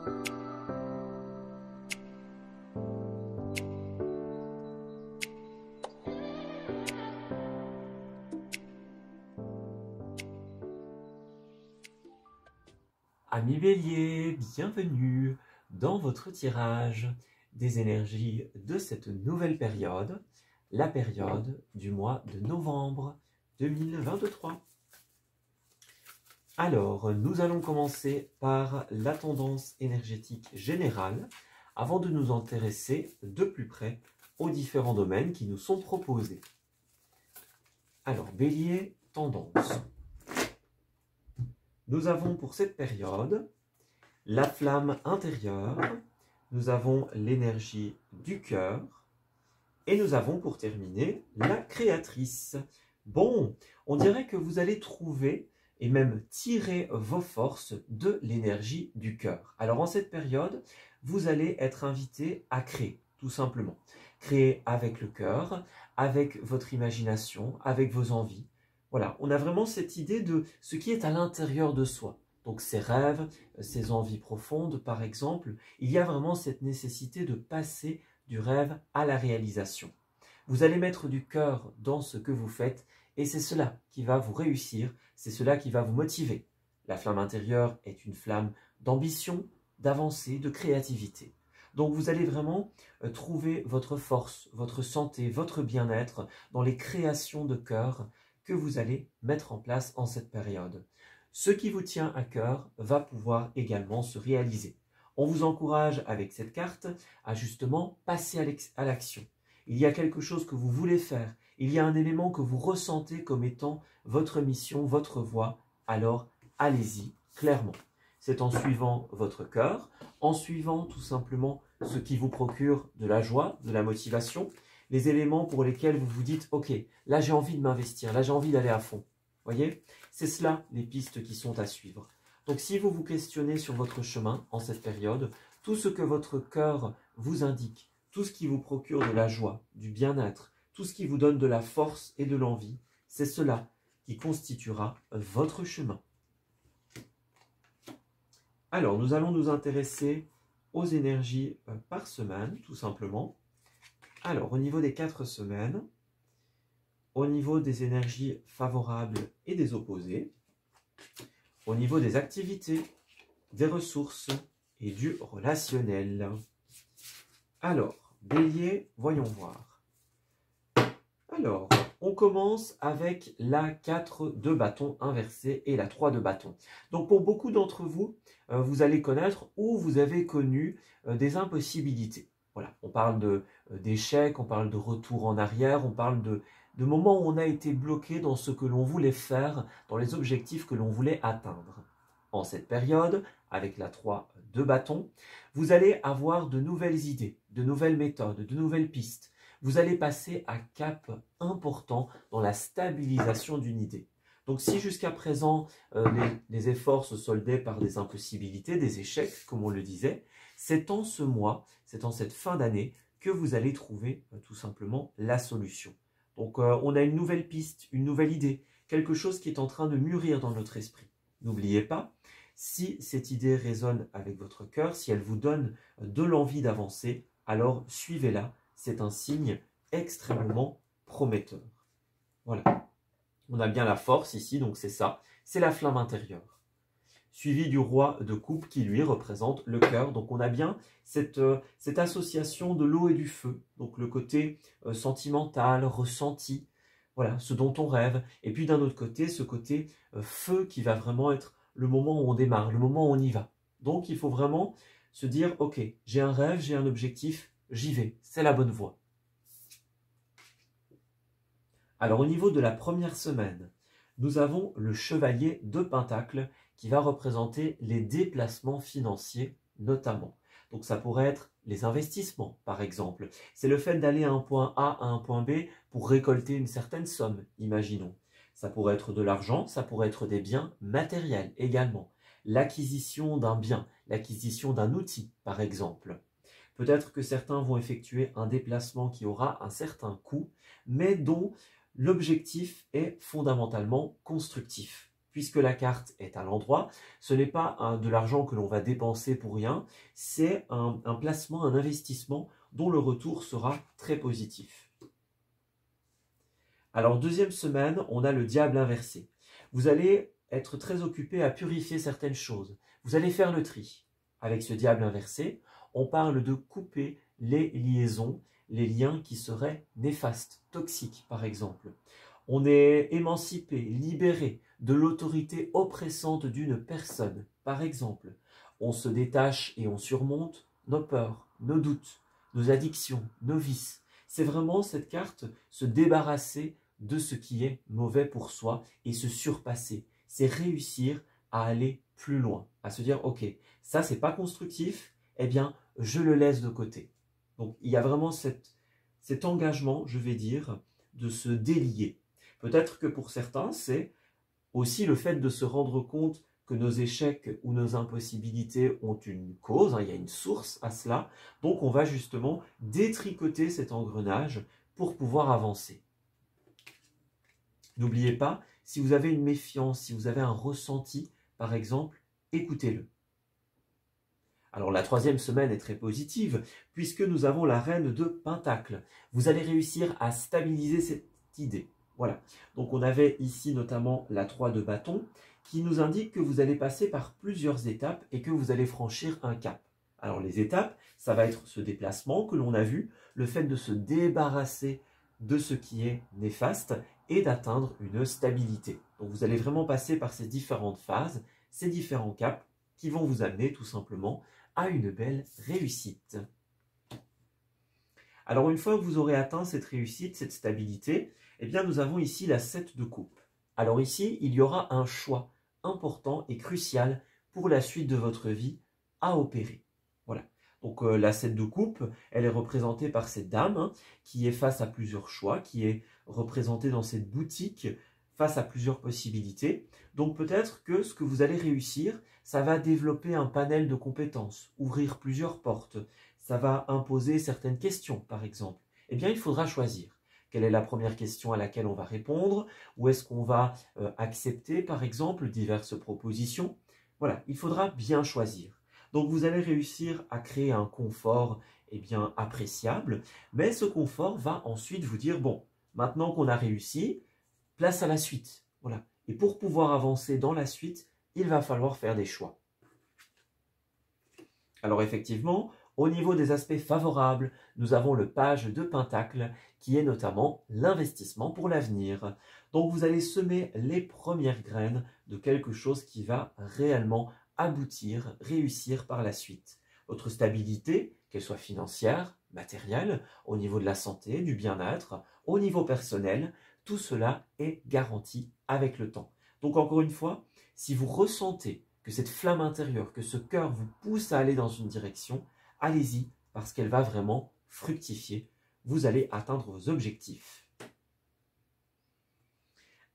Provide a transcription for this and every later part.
Amis Bélier, bienvenue dans votre tirage des énergies de cette nouvelle période, la période du mois de novembre 2023. Alors, nous allons commencer par la tendance énergétique générale avant de nous intéresser de plus près aux différents domaines qui nous sont proposés. Alors, Bélier, tendance. Nous avons pour cette période la flamme intérieure, nous avons l'énergie du cœur et nous avons pour terminer la créatrice. Bon, on dirait que vous allez trouver et même tirer vos forces de l'énergie du cœur. Alors en cette période, vous allez être invité à créer, tout simplement. Créer avec le cœur, avec votre imagination, avec vos envies. Voilà, on a vraiment cette idée de ce qui est à l'intérieur de soi. Donc ses rêves, ses envies profondes, par exemple, il y a vraiment cette nécessité de passer du rêve à la réalisation. Vous allez mettre du cœur dans ce que vous faites et c'est cela qui va vous réussir, c'est cela qui va vous motiver. La flamme intérieure est une flamme d'ambition, d'avancée, de créativité. Donc vous allez vraiment trouver votre force, votre santé, votre bien-être dans les créations de cœur que vous allez mettre en place en cette période. Ce qui vous tient à cœur va pouvoir également se réaliser. On vous encourage avec cette carte à justement passer à l'action. Il y a quelque chose que vous voulez faire, il y a un élément que vous ressentez comme étant votre mission, votre voie, alors allez-y clairement. C'est en suivant votre cœur, en suivant tout simplement ce qui vous procure de la joie, de la motivation, les éléments pour lesquels vous vous dites « Ok, là j'ai envie de m'investir, là j'ai envie d'aller à fond. » Voyez, c'est cela les pistes qui sont à suivre. Donc si vous vous questionnez sur votre chemin en cette période, tout ce que votre cœur vous indique, tout ce qui vous procure de la joie, du bien-être, tout ce qui vous donne de la force et de l'envie, c'est cela qui constituera votre chemin. Alors, nous allons nous intéresser aux énergies par semaine, tout simplement. Alors, au niveau des 4 semaines, au niveau des énergies favorables et des opposées, au niveau des activités, des ressources et du relationnel. Alors, Bélier, voyons voir. Alors, on commence avec la 4 de bâton inversée et la 3 de bâton. Donc, pour beaucoup d'entre vous, vous allez connaître ou vous avez connu des impossibilités. Voilà, on parle d'échecs, on parle de retour en arrière, on parle de moments où on a été bloqué dans ce que l'on voulait faire, dans les objectifs que l'on voulait atteindre. En cette période, avec la 3 de bâton, vous allez avoir de nouvelles idées, de nouvelles méthodes, de nouvelles pistes. Vous allez passer à cap important dans la stabilisation d'une idée. Donc si jusqu'à présent, les efforts se soldaient par des impossibilités, des échecs, comme on le disait, c'est en ce mois, c'est en cette fin d'année que vous allez trouver tout simplement la solution. Donc on a une nouvelle piste, une nouvelle idée, quelque chose qui est en train de mûrir dans notre esprit. N'oubliez pas, si cette idée résonne avec votre cœur, si elle vous donne de l'envie d'avancer, alors suivez-la, c'est un signe extrêmement prometteur. Voilà, on a bien la force ici, donc c'est ça, c'est la flamme intérieure. Suivi du roi de coupe qui lui représente le cœur. Donc on a bien cette association de l'eau et du feu, donc le côté sentimental, ressenti, voilà, ce dont on rêve. Et puis d'un autre côté, ce côté feu qui va vraiment être le moment où on démarre, le moment où on y va. Donc il faut vraiment se dire, ok, j'ai un rêve, j'ai un objectif, j'y vais, c'est la bonne voie. Alors au niveau de la première semaine, nous avons le chevalier de Pentacle qui va représenter les déplacements financiers notamment. Donc ça pourrait être les investissements par exemple. C'est le fait d'aller à un point A à un point B pour récolter une certaine somme, imaginons. Ça pourrait être de l'argent, ça pourrait être des biens matériels également. L'acquisition d'un bien, l'acquisition d'un outil par exemple. Peut-être que certains vont effectuer un déplacement qui aura un certain coût, mais dont l'objectif est fondamentalement constructif. puisque la carte est à l'endroit. Ce n'est pas de l'argent que l'on va dépenser pour rien, c'est un placement, un investissement dont le retour sera très positif. Alors, deuxième semaine, on a le diable inversé. Vous allez être très occupé à purifier certaines choses. Vous allez faire le tri. Avec ce diable inversé, on parle de couper les liaisons, les liens qui seraient néfastes, toxiques par exemple. On est émancipé, libéré de l'autorité oppressante d'une personne, par exemple. On se détache et on surmonte nos peurs, nos doutes, nos addictions, nos vices. C'est vraiment cette carte, se débarrasser de ce qui est mauvais pour soi et se surpasser. C'est réussir à aller plus loin, à se dire, ok, ça c'est pas constructif, eh bien, je le laisse de côté. Donc, il y a vraiment cet engagement, je vais dire, de se délier. Peut-être que pour certains, c'est aussi le fait de se rendre compte que nos échecs ou nos impossibilités ont une cause, il y a une source à cela. Donc, on va justement détricoter cet engrenage pour pouvoir avancer. N'oubliez pas, si vous avez une méfiance, si vous avez un ressenti, par exemple, écoutez-le. Alors la troisième semaine est très positive, puisque nous avons la reine de Pentacle. Vous allez réussir à stabiliser cette idée. Voilà. Donc on avait ici notamment la 3 de bâton, qui nous indique que vous allez passer par plusieurs étapes et que vous allez franchir un cap. Alors les étapes, ça va être ce déplacement que l'on a vu, le fait de se débarrasser de ce qui est néfaste et d'atteindre une stabilité. Donc vous allez vraiment passer par ces différentes phases, ces différents caps qui vont vous amener tout simplement à une belle réussite. Alors une fois que vous aurez atteint cette réussite, cette stabilité, eh bien nous avons ici la 7 de coupe. Alors ici, il y aura un choix important et crucial pour la suite de votre vie à opérer. Voilà. Donc la 7 de coupe, elle est représentée par cette dame qui est face à plusieurs choix, qui est représentée dans cette boutique face à plusieurs possibilités. Donc peut-être que ce que vous allez réussir, ça va développer un panel de compétences, ouvrir plusieurs portes, ça va imposer certaines questions par exemple. Eh bien il faudra choisir. Quelle est la première question à laquelle on va répondre? Ou est-ce qu'on va accepter par exemple diverses propositions? Voilà, il faudra bien choisir. Donc vous allez réussir à créer un confort bien, appréciable, mais ce confort va ensuite vous dire, bon, maintenant qu'on a réussi, place à la suite. Voilà. Et pour pouvoir avancer dans la suite, il va falloir faire des choix. Alors effectivement, au niveau des aspects favorables, nous avons le page de Pentacle qui est notamment l'investissement pour l'avenir. Donc vous allez semer les premières graines de quelque chose qui va réellement aboutir, réussir par la suite. Votre stabilité, qu'elle soit financière, matérielle, au niveau de la santé, du bien-être, au niveau personnel, tout cela est garanti avec le temps. Donc encore une fois, si vous ressentez que cette flamme intérieure, que ce cœur vous pousse à aller dans une direction, allez-y parce qu'elle va vraiment fructifier. Vous allez atteindre vos objectifs.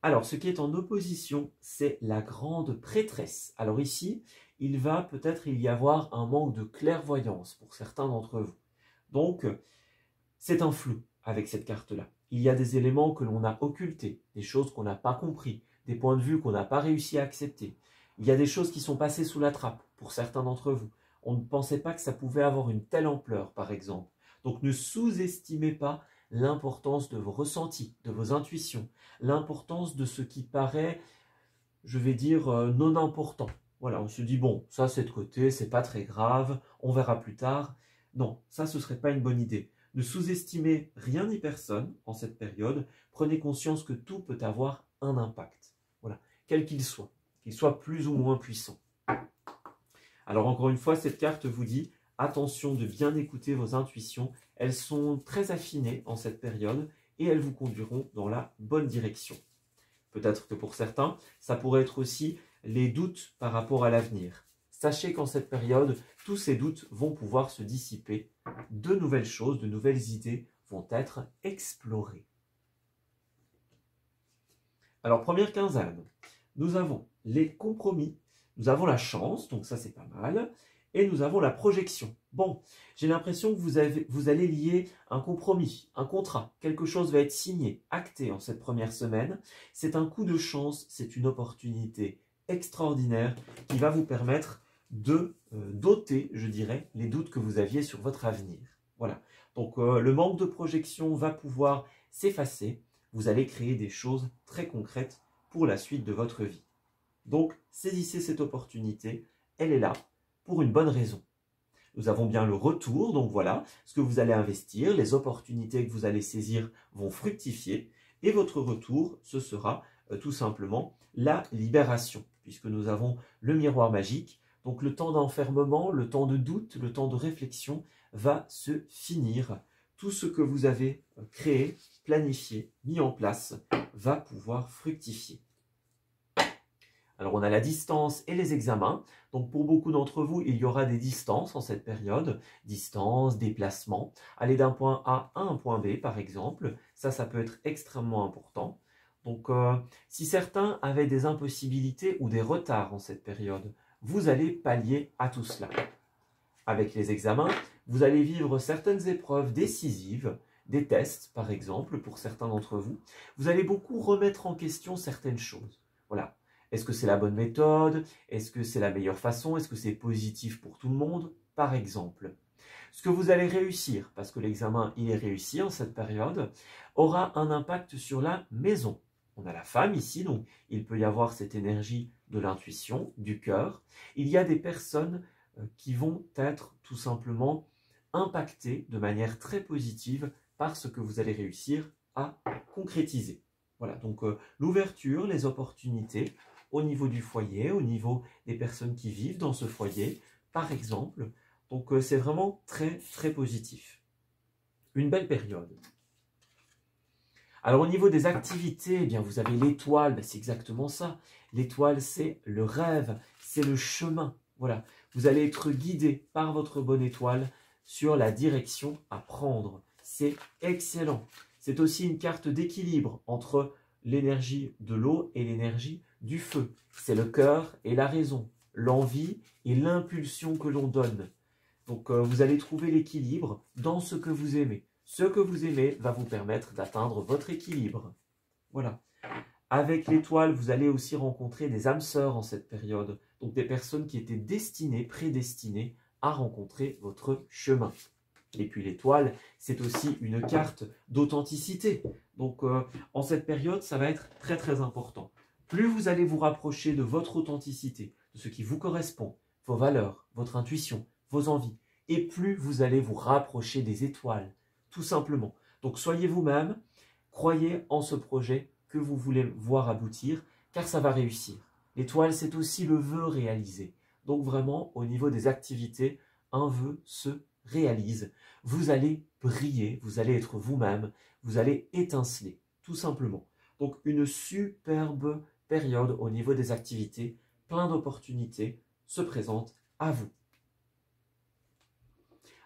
Alors, ce qui est en opposition, c'est la grande prêtresse. Alors ici, il va peut-être y avoir un manque de clairvoyance pour certains d'entre vous. Donc, c'est un flou avec cette carte-là. Il y a des éléments que l'on a occultés, des choses qu'on n'a pas compris, des points de vue qu'on n'a pas réussi à accepter. Il y a des choses qui sont passées sous la trappe pour certains d'entre vous. On ne pensait pas que ça pouvait avoir une telle ampleur, par exemple. Donc, ne sous-estimez pas l'importance de vos ressentis, de vos intuitions, l'importance de ce qui paraît, je vais dire, non important. Voilà, on se dit, bon, ça c'est de côté, c'est pas très grave, on verra plus tard. Non, ça ce serait pas une bonne idée. Ne sous-estimez rien ni personne en cette période. Prenez conscience que tout peut avoir un impact. Voilà, quel qu'il soit plus ou moins puissant. Alors encore une fois, cette carte vous dit, attention de bien écouter vos intuitions. Elles sont très affinées en cette période et elles vous conduiront dans la bonne direction. Peut-être que pour certains, ça pourrait être aussi les doutes par rapport à l'avenir. Sachez qu'en cette période, tous ces doutes vont pouvoir se dissiper. De nouvelles choses, de nouvelles idées vont être explorées. Alors, première quinzaine, nous avons les compromis, nous avons la chance, donc ça c'est pas mal, et nous avons la projection. Bon, j'ai l'impression que vous allez lier un compromis, un contrat. Quelque chose va être signé, acté en cette première semaine. C'est un coup de chance, c'est une opportunité extraordinaire qui va vous permettre de d'ôter, je dirais, les doutes que vous aviez sur votre avenir. Voilà. Donc, le manque de projection va pouvoir s'effacer. Vous allez créer des choses très concrètes pour la suite de votre vie. Donc, saisissez cette opportunité. Elle est là pour une bonne raison. Nous avons bien le retour, donc voilà, ce que vous allez investir, les opportunités que vous allez saisir vont fructifier, et votre retour, ce sera tout simplement la libération, puisque nous avons le miroir magique, donc le temps d'enfermement, le temps de doute, le temps de réflexion va se finir. Tout ce que vous avez créé, planifié, mis en place, va pouvoir fructifier. Alors, on a la distance et les examens. Donc, pour beaucoup d'entre vous, il y aura des distances en cette période. Distance, déplacement. Aller d'un point A à un point B, par exemple. Ça peut être extrêmement important. Donc, si certains avaient des impossibilités ou des retards en cette période, vous allez pallier à tout cela. Avec les examens, vous allez vivre certaines épreuves décisives, des tests, par exemple, pour certains d'entre vous. Vous allez beaucoup remettre en question certaines choses. Voilà. Est-ce que c'est la bonne méthode? Est-ce que c'est la meilleure façon? Est-ce que c'est positif pour tout le monde? Par exemple. Ce que vous allez réussir, parce que l'examen il est réussi en cette période, aura un impact sur la maison. On a la femme ici, donc il peut y avoir cette énergie de l'intuition, du cœur. Il y a des personnes qui vont être tout simplement impactées de manière très positive par ce que vous allez réussir à concrétiser. Voilà, donc l'ouverture, les opportunités, au niveau du foyer, au niveau des personnes qui vivent dans ce foyer, par exemple. Donc, c'est vraiment très, très positif. Une belle période. Alors, au niveau des activités, eh bien, vous avez l'étoile, c'est exactement ça. L'étoile, c'est le rêve, c'est le chemin. Voilà, vous allez être guidé par votre bonne étoile sur la direction à prendre. C'est excellent. C'est aussi une carte d'équilibre entre l'énergie de l'eau et l'énergie du feu. C'est le cœur et la raison, l'envie et l'impulsion que l'on donne. Donc, vous allez trouver l'équilibre dans ce que vous aimez. Ce que vous aimez va vous permettre d'atteindre votre équilibre. Voilà. Avec l'étoile, vous allez aussi rencontrer des âmes sœurs en cette période. Donc, des personnes qui étaient destinées, prédestinées à rencontrer votre chemin. Et puis l'étoile, c'est aussi une carte d'authenticité. Donc, en cette période, ça va être très très important. Plus vous allez vous rapprocher de votre authenticité, de ce qui vous correspond, vos valeurs, votre intuition, vos envies, et plus vous allez vous rapprocher des étoiles, tout simplement. Donc, soyez vous-même, croyez en ce projet que vous voulez voir aboutir, car ça va réussir. L'étoile, c'est aussi le vœu réalisé. Donc, vraiment, au niveau des activités, un vœu se réalise. Vous allez briller, vous allez être vous-même, vous allez étinceler, tout simplement. Donc, une superbe période au niveau des activités, plein d'opportunités se présentent à vous.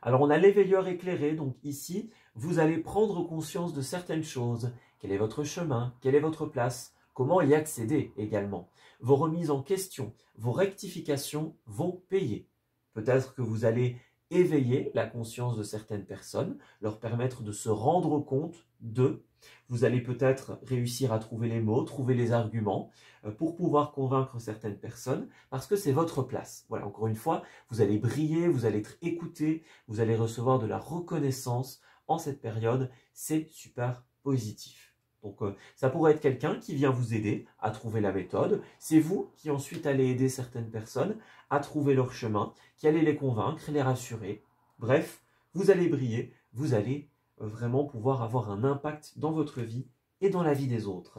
Alors, on a l'éveilleur éclairé, donc ici, vous allez prendre conscience de certaines choses. Quel est votre chemin? Quelle est votre place? Comment y accéder également? Vos remises en question, vos rectifications vont payer. Peut-être que vous allez éveiller la conscience de certaines personnes, leur permettre de se rendre compte d'eux. Vous allez peut-être réussir à trouver les mots, trouver les arguments pour pouvoir convaincre certaines personnes parce que c'est votre place. Voilà, encore une fois, vous allez briller, vous allez être écouté, vous allez recevoir de la reconnaissance en cette période. C'est super positif. Donc, ça pourrait être quelqu'un qui vient vous aider à trouver la méthode. C'est vous qui ensuite allez aider certaines personnes à trouver leur chemin, qui allez les convaincre, les rassurer. Bref, vous allez briller, vous allez vraiment pouvoir avoir un impact dans votre vie et dans la vie des autres.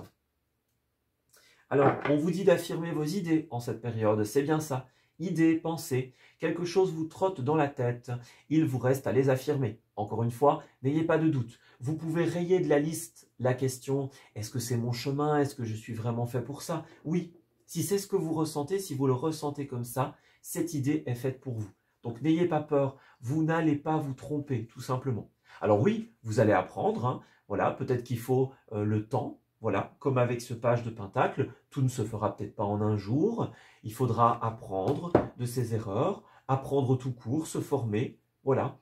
Alors, on vous dit d'affirmer vos idées en cette période, c'est bien ça. Idées, pensées, quelque chose vous trotte dans la tête, il vous reste à les affirmer. Encore une fois, n'ayez pas de doute. Vous pouvez rayer de la liste la question « Est-ce que c'est mon chemin? Est-ce que je suis vraiment fait pour ça ?» Oui, si c'est ce que vous ressentez, si vous le ressentez comme ça, cette idée est faite pour vous. Donc n'ayez pas peur, vous n'allez pas vous tromper, tout simplement. Alors oui, vous allez apprendre, hein, voilà, peut-être qu'il faut le temps. Voilà, comme avec ce page de Pentacle, tout ne se fera peut-être pas en un jour. Il faudra apprendre de ses erreurs, apprendre tout court, se former. voilà,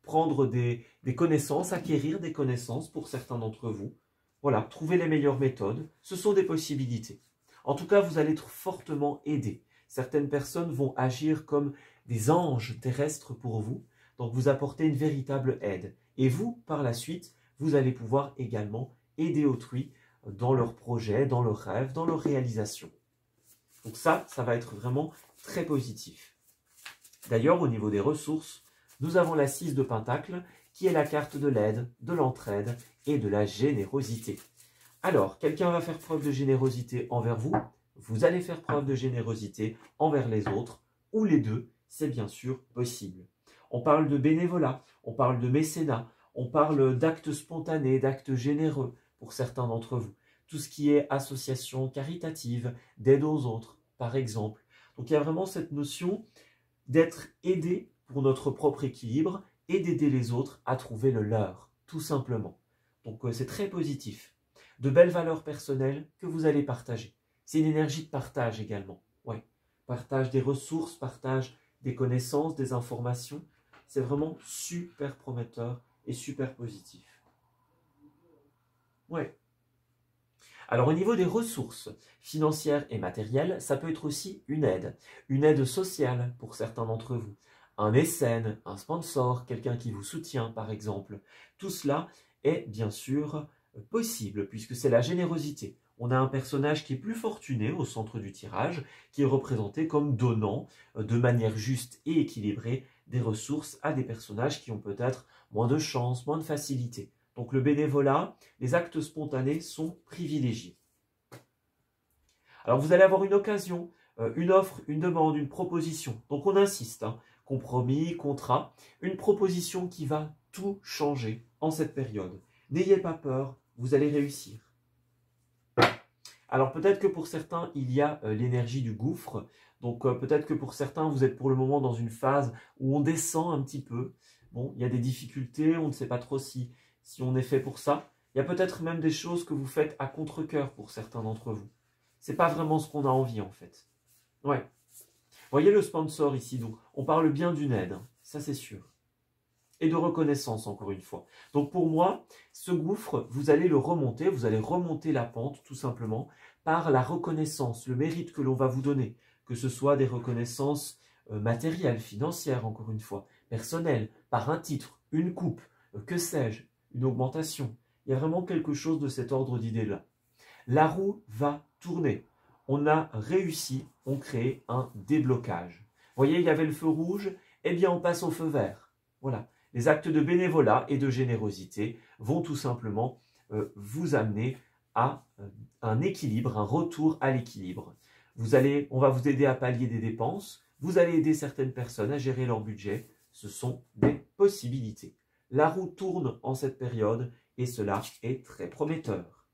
prendre des connaissances, acquérir des connaissances pour certains d'entre vous. Voilà, trouver les meilleures méthodes, ce sont des possibilités. En tout cas, vous allez être fortement aidé. Certaines personnes vont agir comme des anges terrestres pour vous, donc vous apportez une véritable aide. Et vous, par la suite, vous allez pouvoir également aider autrui dans leurs projets, dans leurs rêves, dans leurs réalisations. Donc ça va être vraiment très positif. D'ailleurs, au niveau des ressources, nous avons la 6 de Pentacle, qui est la carte de l'aide, de l'entraide et de la générosité. Alors, quelqu'un va faire preuve de générosité envers vous, vous allez faire preuve de générosité envers les autres, ou les deux, c'est bien sûr possible. On parle de bénévolat, on parle de mécénat, on parle d'actes spontanés, d'actes généreux pour certains d'entre vous. Tout ce qui est association caritative, d'aide aux autres, par exemple. Donc il y a vraiment cette notion d'être aidé pour notre propre équilibre et d'aider les autres à trouver le leur, tout simplement. Donc c'est très positif. De belles valeurs personnelles que vous allez partager. C'est une énergie de partage également. Ouais. Partage des ressources, partage des connaissances, des informations. C'est vraiment super prometteur et super positif. Ouais. Alors au niveau des ressources financières et matérielles, ça peut être aussi une aide sociale pour certains d'entre vous. Un mécène, un sponsor, quelqu'un qui vous soutient par exemple. Tout cela est bien sûr possible puisque c'est la générosité. On a un personnage qui est plus fortuné au centre du tirage, qui est représenté comme donnant de manière juste et équilibrée des ressources à des personnages qui ont peut-être moins de chance, moins de facilité. Donc le bénévolat, les actes spontanés sont privilégiés. Alors vous allez avoir une occasion, une offre, une demande, une proposition. Donc on insiste, hein, compromis, contrat, une proposition qui va tout changer en cette période. N'ayez pas peur, vous allez réussir. Alors peut-être que pour certains, il y a l'énergie du gouffre. Donc peut-être que pour certains, vous êtes pour le moment dans une phase où on descend un petit peu. Bon, il y a des difficultés, on ne sait pas trop si on est fait pour ça. Il y a peut-être même des choses que vous faites à contre-cœur pour certains d'entre vous. C'est pas vraiment ce qu'on a envie en fait. Ouais. Voyez le sponsor ici, donc on parle bien d'une aide, hein, ça c'est sûr. Et de reconnaissance encore une fois. Donc pour moi, ce gouffre, vous allez le remonter, vous allez remonter la pente tout simplement par la reconnaissance, le mérite que l'on va vous donner. Que ce soit des reconnaissances matérielles, financières encore une fois, personnelles, par un titre, une coupe, que sais-je, une augmentation. Il y a vraiment quelque chose de cet ordre d'idée-là. La roue va tourner. On a réussi, on crée un déblocage. Vous voyez, il y avait le feu rouge, eh bien on passe au feu vert. Voilà. Les actes de bénévolat et de générosité vont tout simplement vous amener à un équilibre, un retour à l'équilibre. On va vous aider à pallier des dépenses, vous allez aider certaines personnes à gérer leur budget. Ce sont des possibilités. La roue tourne en cette période et cela est très prometteur.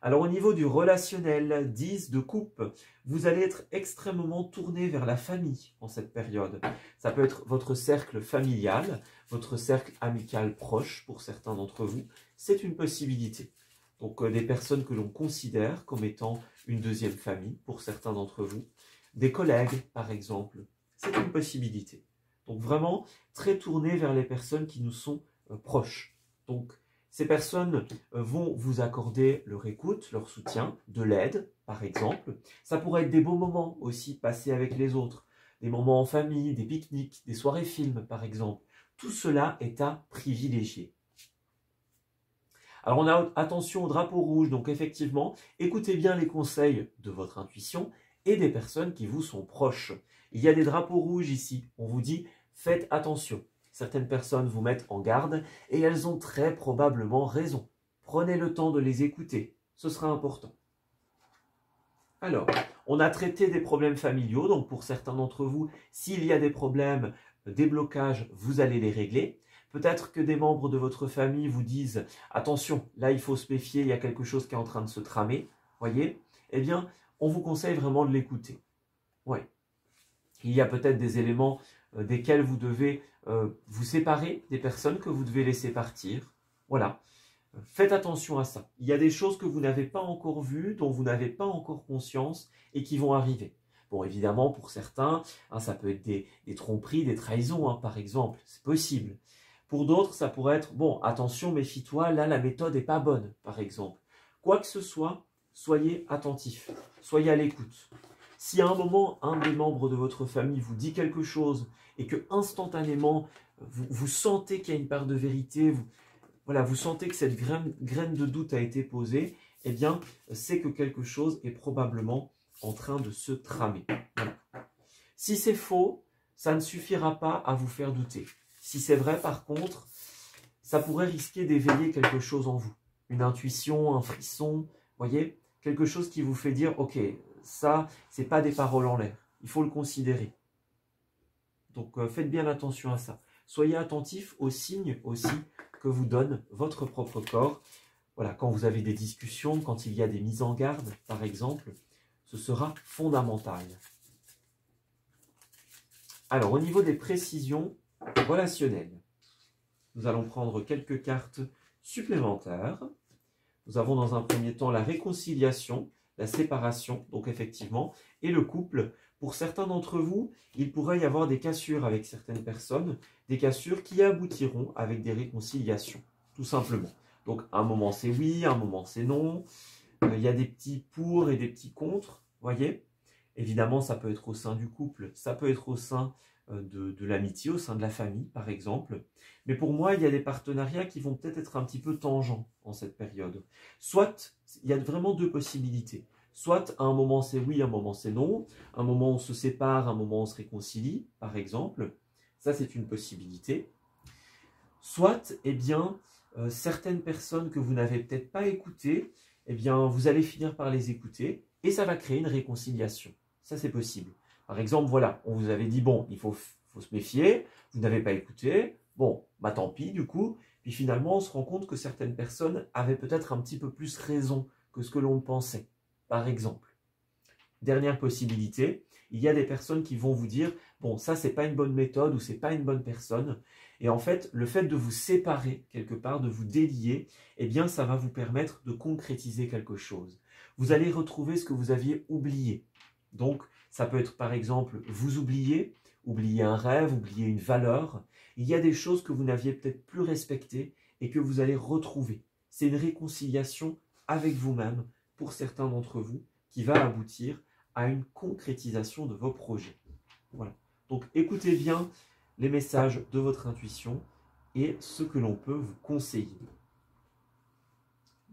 Alors au niveau du relationnel, 10 de coupe, vous allez être extrêmement tourné vers la famille en cette période. Ça peut être votre cercle familial, votre cercle amical proche pour certains d'entre vous. C'est une possibilité. Donc des personnes que l'on considère comme étant une deuxième famille pour certains d'entre vous. Des collègues par exemple, c'est une possibilité. Donc vraiment très tourné vers les personnes qui nous sont proches. Donc ces personnes vont vous accorder leur écoute, leur soutien, de l'aide, par exemple. Ça pourrait être des beaux moments aussi passés avec les autres, des moments en famille, des pique-niques, des soirées films, par exemple. Tout cela est à privilégier. Alors on a attention au drapeau rouge, donc effectivement, écoutez bien les conseils de votre intuition et des personnes qui vous sont proches. Il y a des drapeaux rouges ici, on vous dit faites attention. Certaines personnes vous mettent en garde et elles ont très probablement raison. Prenez le temps de les écouter, ce sera important. Alors, on a traité des problèmes familiaux, donc pour certains d'entre vous, s'il y a des problèmes, des blocages, vous allez les régler. Peut-être que des membres de votre famille vous disent « Attention, là il faut se méfier, il y a quelque chose qui est en train de se tramer. » Voyez? Eh bien, on vous conseille vraiment de l'écouter. Oui. Il y a peut-être des éléments desquels vous devez vous séparer, des personnes que vous devez laisser partir. Voilà. Faites attention à ça. Il y a des choses que vous n'avez pas encore vues, dont vous n'avez pas encore conscience et qui vont arriver. Bon, évidemment, pour certains, hein, ça peut être des tromperies, des trahisons, hein, par exemple, c'est possible. Pour d'autres, ça pourrait être, bon, attention, méfie-toi, là, la méthode n'est pas bonne, par exemple. Quoi que ce soit, soyez attentifs, soyez à l'écoute. Si à un moment, un des membres de votre famille vous dit quelque chose et que instantanément, vous sentez qu'il y a une part de vérité, voilà, vous sentez que cette graine de doute a été posée, eh bien, c'est que quelque chose est probablement en train de se tramer. Voilà. Si c'est faux, ça ne suffira pas à vous faire douter. Si c'est vrai, par contre, ça pourrait risquer d'éveiller quelque chose en vous. Une intuition, un frisson, voyez, quelque chose qui vous fait dire, ok, ça, c'est pas des paroles en l'air. Il faut le considérer. Donc, faites bien attention à ça. Soyez attentifs aux signes aussi que vous donne votre propre corps. Voilà, quand vous avez des discussions, quand il y a des mises en garde, par exemple, ce sera fondamental. Alors, au niveau des précisions relationnelles, nous allons prendre quelques cartes supplémentaires. Nous avons dans un premier temps la réconciliation, la séparation, donc effectivement, et le couple. Pour certains d'entre vous, il pourrait y avoir des cassures avec certaines personnes, des cassures qui aboutiront avec des réconciliations, tout simplement. Donc, un moment c'est oui, un moment c'est non. Il y a des petits pour et des petits contre, voyez. Évidemment, ça peut être au sein du couple, ça peut être au sein de l'amitié, au sein de la famille, par exemple. Mais pour moi, il y a des partenariats qui vont peut-être être un petit peu tangents en cette période. Soit, il y a vraiment deux possibilités. Soit, à un moment c'est oui, à un moment c'est non. Un moment on se sépare, un moment on se réconcilie, par exemple. Ça, c'est une possibilité. Soit, eh bien, certaines personnes que vous n'avez peut-être pas écoutées, eh bien, vous allez finir par les écouter et ça va créer une réconciliation. Ça, c'est possible. Par exemple, voilà, on vous avait dit, bon, il faut se méfier, vous n'avez pas écouté, bon, bah tant pis, du coup. Puis finalement, on se rend compte que certaines personnes avaient peut-être un petit peu plus raison que ce que l'on pensait, par exemple. Dernière possibilité, il y a des personnes qui vont vous dire, bon, ça, c'est pas une bonne méthode ou c'est pas une bonne personne. Et en fait, le fait de vous séparer quelque part, de vous délier, eh bien, ça va vous permettre de concrétiser quelque chose. Vous allez retrouver ce que vous aviez oublié. Donc, ça peut être par exemple, vous oublier un rêve, oublier une valeur. Il y a des choses que vous n'aviez peut-être plus respectées et que vous allez retrouver. C'est une réconciliation avec vous-même, pour certains d'entre vous, qui va aboutir à une concrétisation de vos projets. Voilà. Donc, écoutez bien les messages de votre intuition et ce que l'on peut vous conseiller.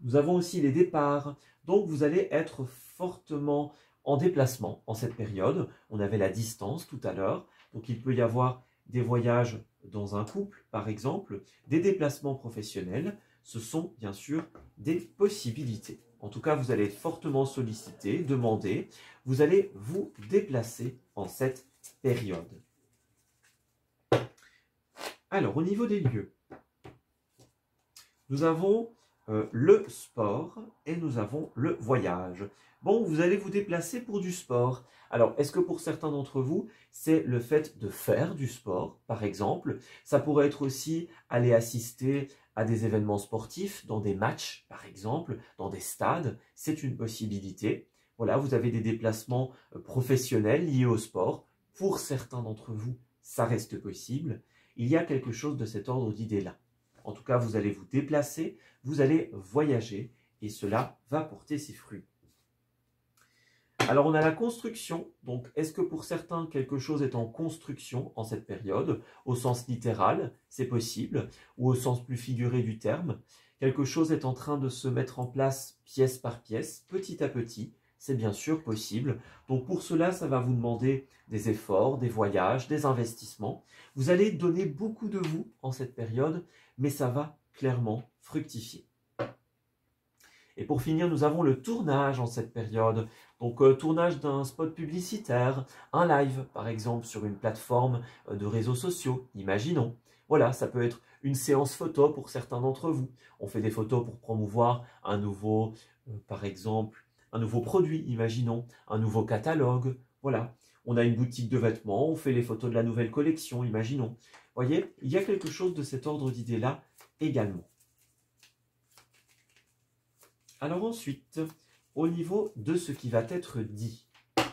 Nous avons aussi les départs. Donc, vous allez être fortement en déplacement en cette période. On avait la distance tout à l'heure. Donc, il peut y avoir des voyages dans un couple, par exemple, des déplacements professionnels. Ce sont bien sûr des possibilités. En tout cas, vous allez être fortement sollicité, demandé. Vous allez vous déplacer en cette période. Alors, au niveau des lieux, nous avons le sport et nous avons le voyage. Bon, vous allez vous déplacer pour du sport. Alors, est-ce que pour certains d'entre vous, c'est le fait de faire du sport, par exemple? Ça pourrait être aussi aller assister à des événements sportifs, dans des matchs, par exemple, dans des stades. C'est une possibilité. Voilà, vous avez des déplacements professionnels liés au sport. Pour certains d'entre vous, ça reste possible. Il y a quelque chose de cet ordre d'idées-là. En tout cas, vous allez vous déplacer, vous allez voyager et cela va porter ses fruits. Alors, on a la construction. Donc, est-ce que pour certains, quelque chose est en construction en cette période? Au sens littéral, c'est possible, ou au sens plus figuré du terme. Quelque chose est en train de se mettre en place pièce par pièce, petit à petit. C'est bien sûr possible. Donc, pour cela, ça va vous demander des efforts, des voyages, des investissements. Vous allez donner beaucoup de vous en cette période, mais ça va clairement fructifier. Et pour finir, nous avons le tournage en cette période. Donc, tournage d'un spot publicitaire, un live, par exemple, sur une plateforme de réseaux sociaux, imaginons. Voilà, ça peut être une séance photo pour certains d'entre vous. On fait des photos pour promouvoir un nouveau, par exemple, un nouveau produit, imaginons, un nouveau catalogue. Voilà, on a une boutique de vêtements, on fait les photos de la nouvelle collection, imaginons. Vous voyez, il y a quelque chose de cet ordre d'idées-là également. Alors ensuite, au niveau de ce qui va être dit.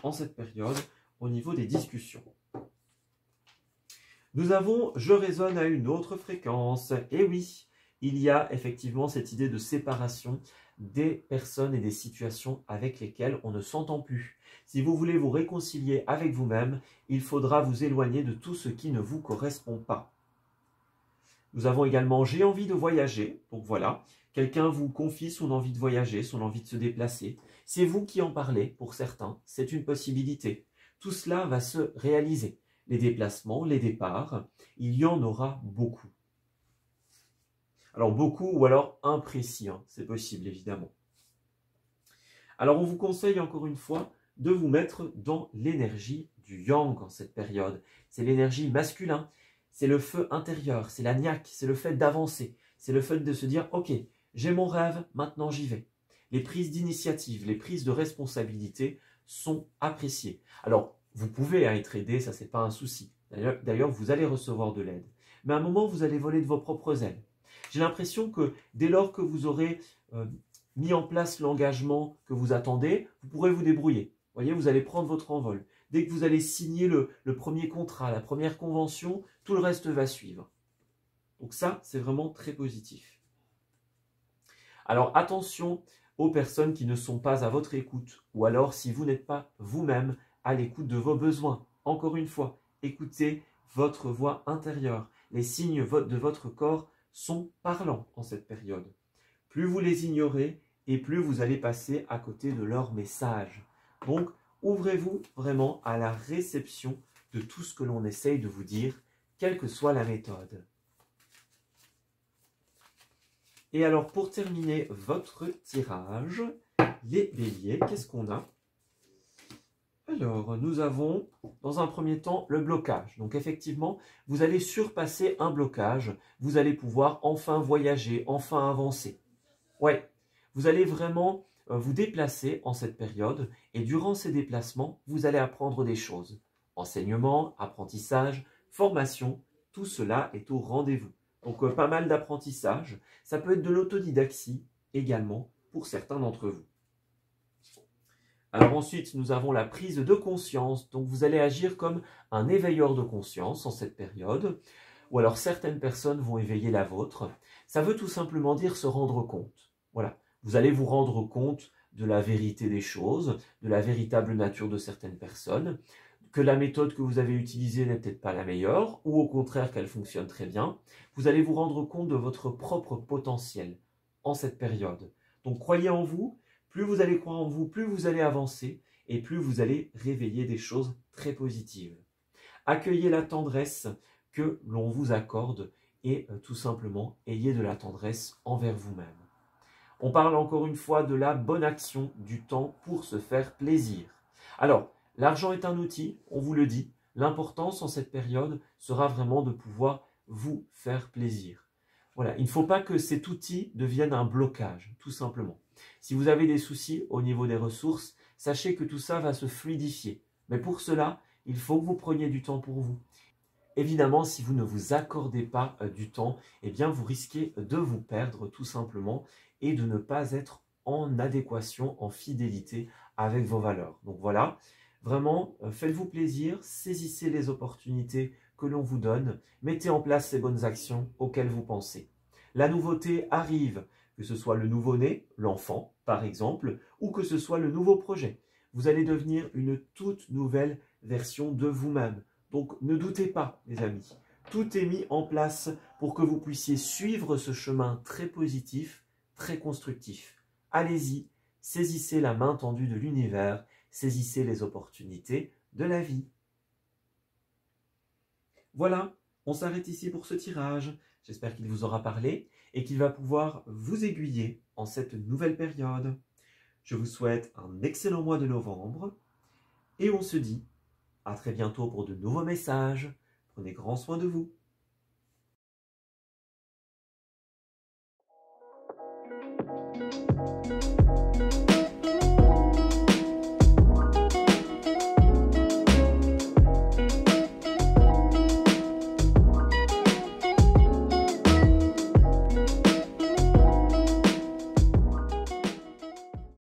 en cette période au niveau des discussions. Nous avons « je résonne à une autre fréquence ». Et oui, il y a effectivement cette idée de séparation des personnes et des situations avec lesquelles on ne s'entend plus. Si vous voulez vous réconcilier avec vous-même, il faudra vous éloigner de tout ce qui ne vous correspond pas. Nous avons également « j'ai envie de voyager ». Donc voilà, quelqu'un vous confie son envie de voyager, son envie de se déplacer. C'est vous qui en parlez pour certains, c'est une possibilité. Tout cela va se réaliser. Les déplacements, les départs, il y en aura beaucoup. Alors beaucoup ou alors imprécis, hein, c'est possible évidemment. Alors on vous conseille encore une fois de vous mettre dans l'énergie du yang en cette période. C'est l'énergie masculine, c'est le feu intérieur, c'est la niaque, c'est le fait d'avancer, c'est le fait de se dire « Ok, j'ai mon rêve, maintenant j'y vais ». Les prises d'initiative, les prises de responsabilité sont appréciées. Alors, vous pouvez être aidé, ça c'est pas un souci. D'ailleurs, vous allez recevoir de l'aide. Mais à un moment, vous allez voler de vos propres ailes. J'ai l'impression que dès lors que vous aurez mis en place l'engagement que vous attendez, vous pourrez vous débrouiller. Vous voyez, vous allez prendre votre envol. Dès que vous allez signer le premier contrat, la première convention, tout le reste va suivre. Donc ça, c'est vraiment très positif. Alors attention aux personnes qui ne sont pas à votre écoute, ou alors si vous n'êtes pas vous-même à l'écoute de vos besoins. Encore une fois, écoutez votre voix intérieure. Les signes de votre corps sont parlants en cette période. Plus vous les ignorez et plus vous allez passer à côté de leurs messages. Donc, ouvrez-vous vraiment à la réception de tout ce que l'on essaye de vous dire, quelle que soit la méthode. Et alors, pour terminer votre tirage, les béliers, qu'est-ce qu'on a? Alors, nous avons, dans un premier temps, le blocage. Donc, effectivement, vous allez surpasser un blocage. Vous allez pouvoir enfin voyager, enfin avancer. Ouais, vous allez vraiment vous déplacer en cette période. Et durant ces déplacements, vous allez apprendre des choses. Enseignement, apprentissage, formation, tout cela est au rendez-vous. Donc, pas mal d'apprentissage. Ça peut être de l'autodidactie également pour certains d'entre vous. Alors ensuite, nous avons la prise de conscience. Donc, vous allez agir comme un éveilleur de conscience en cette période. Ou alors, certaines personnes vont éveiller la vôtre. Ça veut tout simplement dire se rendre compte. Voilà. Vous allez vous rendre compte de la vérité des choses, de la véritable nature de certaines personnes, que la méthode que vous avez utilisée n'est peut-être pas la meilleure, ou au contraire qu'elle fonctionne très bien. Vous allez vous rendre compte de votre propre potentiel en cette période. Donc, croyez en vous. Plus vous allez croire en vous, plus vous allez avancer et plus vous allez réveiller des choses très positives. Accueillez la tendresse que l'on vous accorde et tout simplement, ayez de la tendresse envers vous-même. On parle encore une fois de la bonne action du temps pour se faire plaisir. Alors, l'argent est un outil, on vous le dit. L'importance en cette période sera vraiment de pouvoir vous faire plaisir. Voilà, il ne faut pas que cet outil devienne un blocage, tout simplement. Si vous avez des soucis au niveau des ressources, sachez que tout ça va se fluidifier. Mais pour cela, il faut que vous preniez du temps pour vous. Évidemment, si vous ne vous accordez pas du temps, eh bien vous risquez de vous perdre tout simplement et de ne pas être en adéquation, en fidélité avec vos valeurs. Donc voilà, vraiment, faites-vous plaisir, saisissez les opportunités que l'on vous donne, mettez en place ces bonnes actions auxquelles vous pensez. La nouveauté arrive, que ce soit le nouveau-né, l'enfant par exemple, ou que ce soit le nouveau projet. Vous allez devenir une toute nouvelle version de vous-même. Donc ne doutez pas les amis, tout est mis en place pour que vous puissiez suivre ce chemin très positif, très constructif. Allez-y, saisissez la main tendue de l'univers, saisissez les opportunités de la vie. Voilà, on s'arrête ici pour ce tirage. J'espère qu'il vous aura parlé et qu'il va pouvoir vous aiguiller en cette nouvelle période. Je vous souhaite un excellent mois de novembre et on se dit à très bientôt pour de nouveaux messages. Prenez grand soin de vous.